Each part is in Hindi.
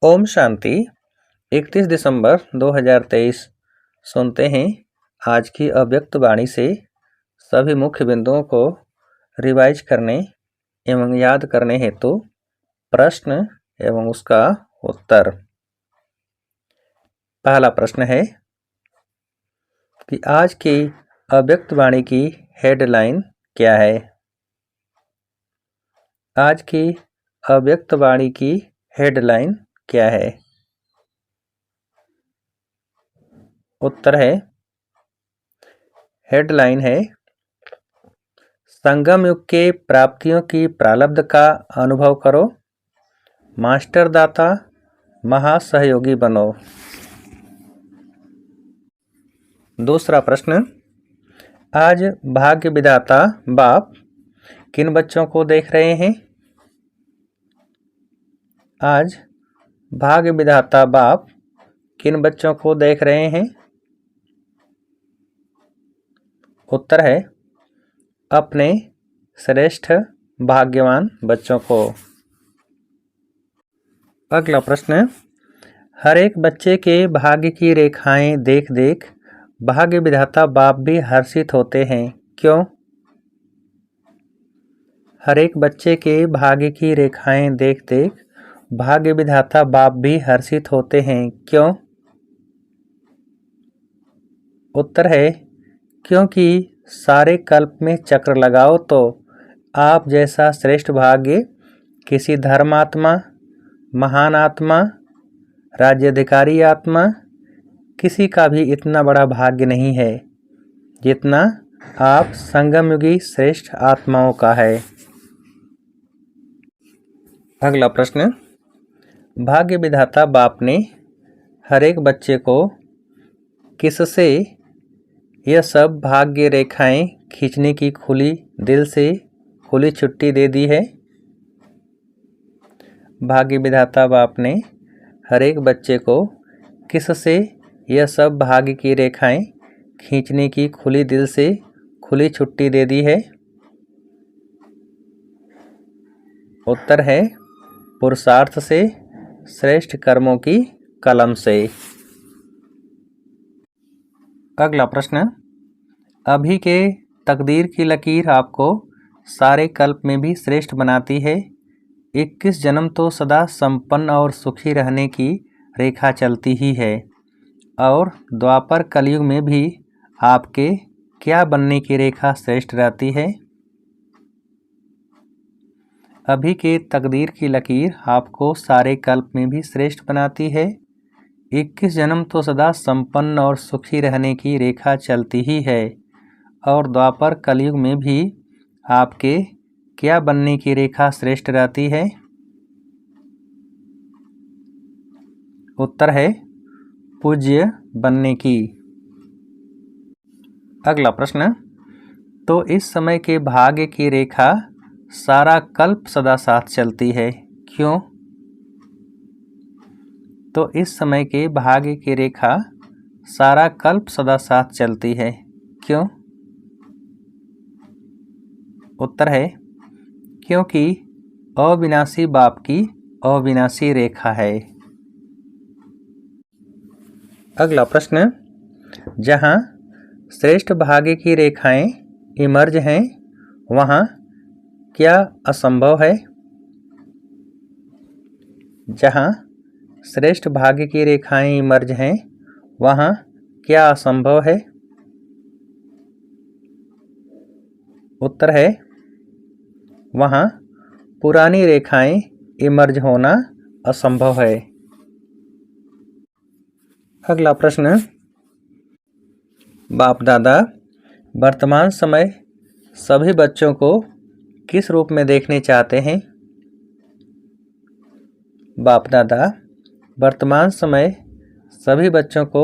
ओम शांति। 31 दिसंबर 2023। सुनते हैं आज की अव्यक्त वाणी से सभी मुख्य बिंदुओं को रिवाइज करने एवं याद करने हेतु प्रश्न एवं उसका उत्तर। पहला प्रश्न है कि आज की अव्यक्त वाणी की हेडलाइन क्या है। आज की अव्यक्त वाणी की हेडलाइन क्या है? उत्तर है, हेडलाइन है संगम युग के प्राप्तियों की प्रारब्ध का अनुभव करो, मास्टर दाता महासहयोगी बनो। दूसरा प्रश्न, आज भाग्य विधाता बाप किन बच्चों को देख रहे हैं? आज भाग्य विधाता बाप किन बच्चों को देख रहे हैं? उत्तर है, अपने श्रेष्ठ भाग्यवान बच्चों को। अगला प्रश्न, हर एक बच्चे के भाग्य की रेखाएं देख देख भाग्य विधाता बाप भी हर्षित होते हैं, क्यों? हर एक बच्चे के भाग्य की रेखाएं देख देख भाग्य विधाता बाप भी हर्षित होते हैं, क्यों? उत्तर है, क्योंकि सारे कल्प में चक्र लगाओ तो आप जैसा श्रेष्ठ भाग्य किसी धर्मात्मा, महान आत्मा, राज्याधिकारी आत्मा किसी का भी इतना बड़ा भाग्य नहीं है जितना आप संगमयुगी श्रेष्ठ आत्माओं का है। अगला प्रश्न, भाग्य विधाता बाप ने हर एक बच्चे को किससे यह सब भाग्य रेखाएं खींचने की खुली दिल से खुली छुट्टी दे दी है? भाग्य विधाता बाप ने हर एक बच्चे को किससे यह सब भाग्य की रेखाएं खींचने की खुली दिल से खुली छुट्टी दे दी है? उत्तर है, पुरुषार्थ से, श्रेष्ठ कर्मों की कलम से। अगला प्रश्न, अभी के तकदीर की लकीर आपको सारे कल्प में भी श्रेष्ठ बनाती है। 21 जन्म तो सदा संपन्न और सुखी रहने की रेखा चलती ही है और द्वापर कलयुग में भी आपके क्या बनने की रेखा श्रेष्ठ रहती है? अभी के तकदीर की लकीर आपको सारे कल्प में भी श्रेष्ठ बनाती है। 21 जन्म तो सदा संपन्न और सुखी रहने की रेखा चलती ही है और द्वापर कलयुग में भी आपके क्या बनने की रेखा श्रेष्ठ रहती है? उत्तर है, पूज्य बनने की। अगला प्रश्न, तो इस समय के भाग्य की रेखा सारा कल्प सदा साथ चलती है, क्यों? तो इस समय के भाग्य की रेखा सारा कल्प सदा साथ चलती है, क्यों? उत्तर है, क्योंकि अविनाशी बाप की अविनाशी रेखा है। अगला प्रश्न, जहाँ श्रेष्ठ भाग्य की रेखाएं इमर्ज हैं वहाँ क्या असंभव है? जहाँ श्रेष्ठ भाग्य की रेखाएं इमर्ज हैं वहाँ क्या असंभव है? उत्तर है, वहाँ पुरानी रेखाएं इमर्ज होना असंभव है। अगला प्रश्न, बाप दादा वर्तमान समय सभी बच्चों को किस रूप में देखने चाहते हैं? बाप दादा वर्तमान समय सभी बच्चों को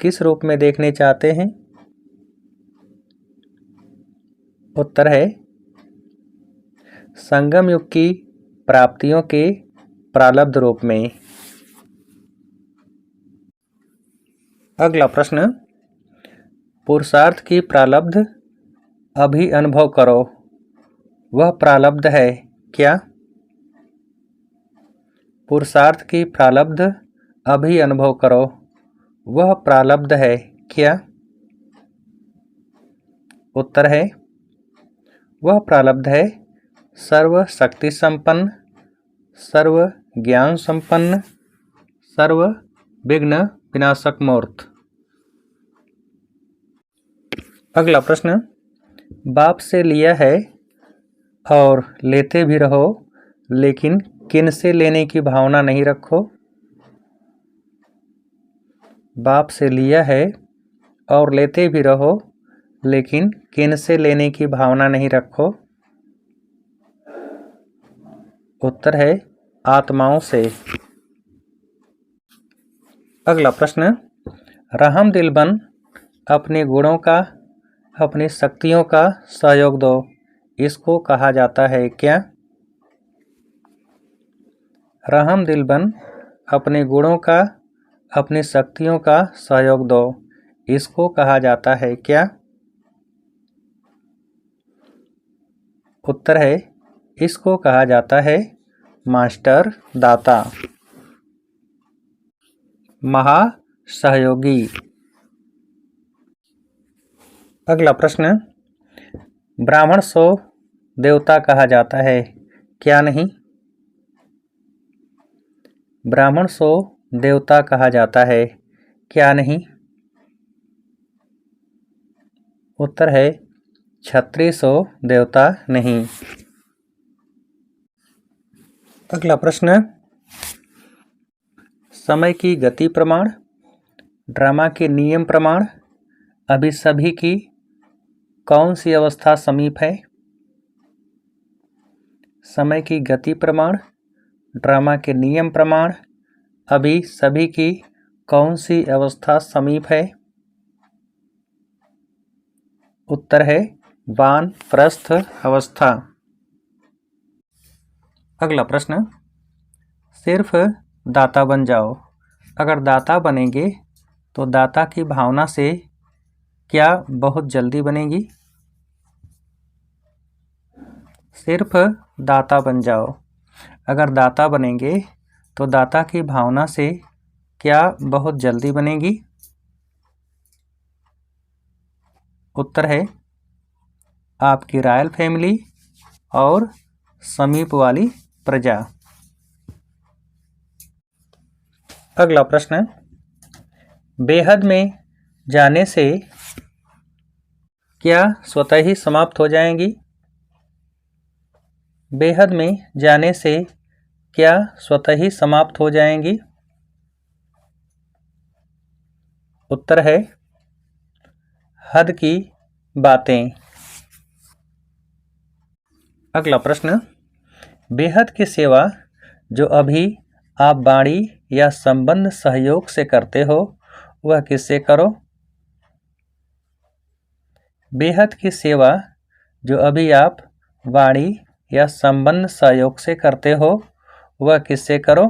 किस रूप में देखने चाहते हैं? उत्तर है, संगम युग की प्राप्तियों के प्रारब्ध रूप में। अगला प्रश्न, पुरुषार्थ की प्रारब्ध अभी अनुभव करो, वह प्रारब्ध है क्या? पुरुषार्थ की प्रारब्ध अभी अनुभव करो, वह प्रारब्ध है क्या? उत्तर है वह प्रारब्ध है सर्व शक्ति संपन्न, सर्व ज्ञान संपन्न, सर्व विघ्न विनाशक मूर्त। अगला प्रश्न, बाप से लिया है और लेते भी रहो, लेकिन किन से लेने की भावना नहीं रखो। बाप से लिया है और लेते भी रहो, लेकिन किन से लेने की भावना नहीं रखो। उत्तर है आत्माओं से। अगला प्रश्न, रहम दिल बन अपने गुणों का, अपनी शक्तियों का सहयोग दो, इसको कहा जाता है क्या? रहम दिल बन अपने गुणों का, अपनी शक्तियों का सहयोग दो, इसको कहा जाता है क्या? उत्तर है इसको कहा जाता है मास्टर दाता, महासहयोगी। अगला प्रश्न, ब्राह्मण सो देवता कहा जाता है क्या नहीं? ब्राह्मण सो देवता कहा जाता है क्या नहीं? उत्तर है क्षत्रिय सो देवता नहीं। अगला प्रश्न, समय की गति प्रमाण, ड्रामा के नियम प्रमाण, अभी सभी की कौन सी अवस्था समीप है? समय की गति प्रमाण, ड्रामा के नियम प्रमाण, अभी सभी की कौन सी अवस्था समीप है? उत्तर है वानप्रस्थ अवस्था। अगला प्रश्न, सिर्फ दाता बन जाओ, अगर दाता बनेंगे तो दाता की भावना से क्या बहुत जल्दी बनेगी? सिर्फ दाता बन जाओ, अगर दाता बनेंगे तो दाता की भावना से क्या बहुत जल्दी बनेगी? उत्तर है आपकी रॉयल फैमिली और समीप वाली प्रजा। अगला प्रश्न, बेहद में जाने से क्या स्वतः ही समाप्त हो जाएंगी? बेहद में जाने से क्या स्वतः ही समाप्त हो जाएंगी? उत्तर है हद की बातें। अगला प्रश्न, बेहद की सेवा जो अभी आप वाणी या संबंध सहयोग से करते हो, वह किससे करो? बेहद की सेवा जो अभी आप वाणी या संबंध सहयोग से करते हो, वह किससे करो?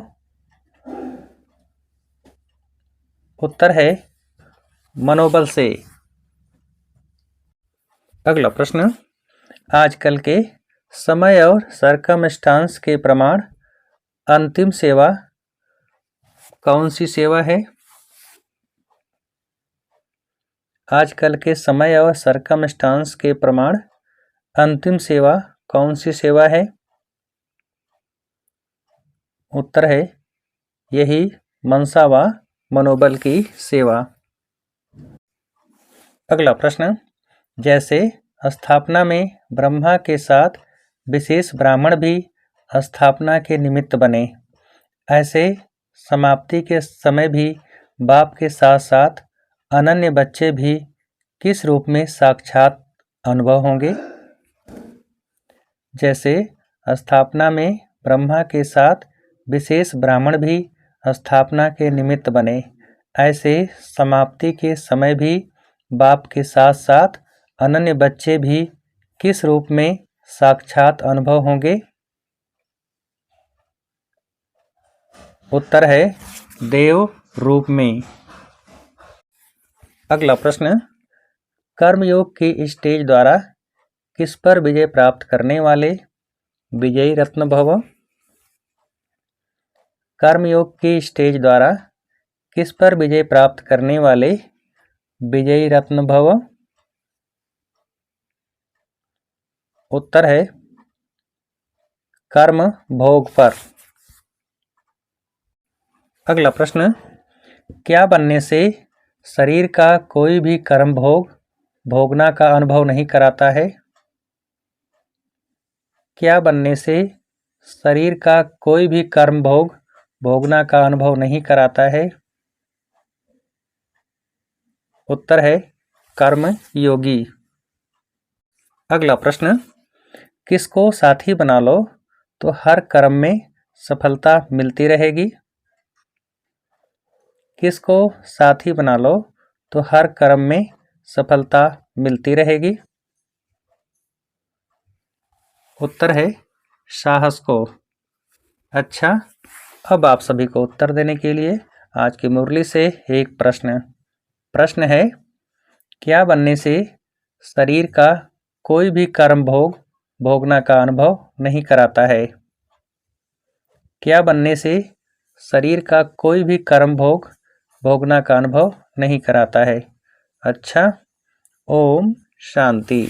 उत्तर है मनोबल से। अगला प्रश्न, आजकल के समय और सरकमस्टांस के प्रमाण अंतिम सेवा कौन सी सेवा है? आजकल के समय और सरकमस्टांस के प्रमाण अंतिम सेवा कौन सी सेवा है? उत्तर है यही मनसा व मनोबल की सेवा। अगला प्रश्न, जैसे स्थापना में ब्रह्मा के साथ विशेष ब्राह्मण भी स्थापना के निमित्त बने, ऐसे समाप्ति के समय भी बाप के साथ साथ अनन्य बच्चे भी किस रूप में साक्षात अनुभव होंगे? जैसे स्थापना में ब्रह्मा के साथ विशेष ब्राह्मण भी स्थापना के निमित्त बने, ऐसे समाप्ति के समय भी बाप के साथ साथ अनन्य बच्चे भी किस रूप में साक्षात अनुभव होंगे? उत्तर है देव रूप में। अगला प्रश्न, कर्मयोग की स्टेज द्वारा किस पर विजय प्राप्त करने वाले विजयी रत्न भव? कर्मयोग की स्टेज द्वारा किस पर विजय प्राप्त करने वाले विजयी रत्न भव? उत्तर है कर्म भोग पर। अगला प्रश्न, क्या बनने से शरीर का कोई भी कर्म भोगना का अनुभव नहीं कराता है? क्या बनने से शरीर का कोई भी कर्म भोगना का अनुभव नहीं कराता है? उत्तर है कर्म योगी। अगला प्रश्न, किसको साथी बना लो तो हर कर्म में सफलता मिलती रहेगी? किसको साथी बना लो तो हर कर्म में सफलता मिलती रहेगी? उत्तर है साहस को। अच्छा, अब आप सभी को उत्तर देने के लिए आज की मुरली से एक प्रश्न है, क्या बनने से शरीर का कोई भी कर्म भोगना का अनुभव नहीं कराता है? क्या बनने से शरीर का कोई भी कर्म भोगना का अनुभव नहीं कराता है? अच्छा, ओम शांति।